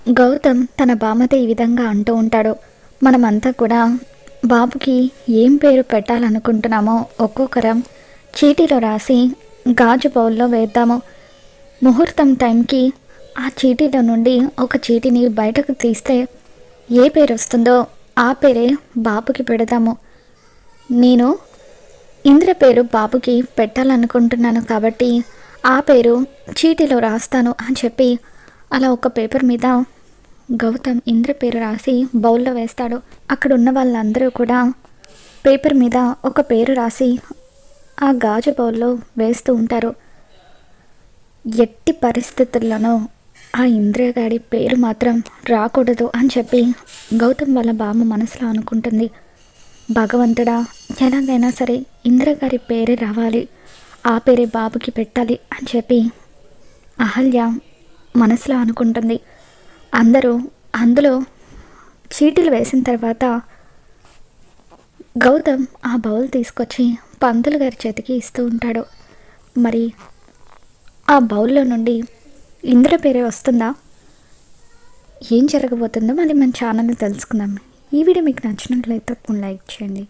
గౌతమ్ తన బామ్మతో ఈ విధంగా అంటూ ఉంటాడు. మనమంతా కూడా బాబుకి ఏం పేరు పెట్టాలనుకుంటున్నామో ఒక్కొక్కరం చీటీలో రాసి గాజు బౌల్లో వేద్దాము. ముహూర్తం టైంకి ఆ చీటీలో నుండి ఒక చీటీని బయటకు తీస్తే ఏ పేరు వస్తుందో ఆ పేరే బాబుకి పెడదాము. నేను ఇంద్ర పేరు బాబుకి పెట్టాలనుకుంటున్నాను కాబట్టి ఆ పేరు చీటీలో రాస్తాను అని చెప్పి అలా ఒక పేపర్ మీద గౌతమ్ ఇంద్ర పేరు రాసి బౌల్లో వేస్తాడు. అక్కడ ఉన్న వాళ్ళందరూ కూడా పేపర్ మీద ఒక పేరు రాసి ఆ గాజు బౌల్లో వేస్తూ ఉంటారు. ఎట్టి పరిస్థితుల్లోనూ ఆ ఇంద్రగాడి పేరు మాత్రం రాకూడదు అని చెప్పి గౌతమ్ వాళ్ళ బామ్మ మనసులో అనుకుంటుంది. భగవంతుడా, ఎలాగైనా సరే ఇంద్రగారి పేరే రావాలి, ఆ పేరే బాబుకి పెట్టాలి అని చెప్పి అహల్య మనసులో అనుకుంటుంది. అందరూ అందులో చీటీలు వేసిన తర్వాత గౌతమ్ ఆ బౌల్ తీసుకొచ్చి పంతులు గారి చేతికి ఇస్తూ ఉంటాడు. మరి ఆ బౌల్లో నుండి ఇంద్ర పేరే వస్తుందా? ఏం జరగబోతుందో మళ్ళీ మన ఛానల్లో తెలుసుకుందాం. ఈ వీడియో మీకు నచ్చినట్లయితే లైక్ చేయండి.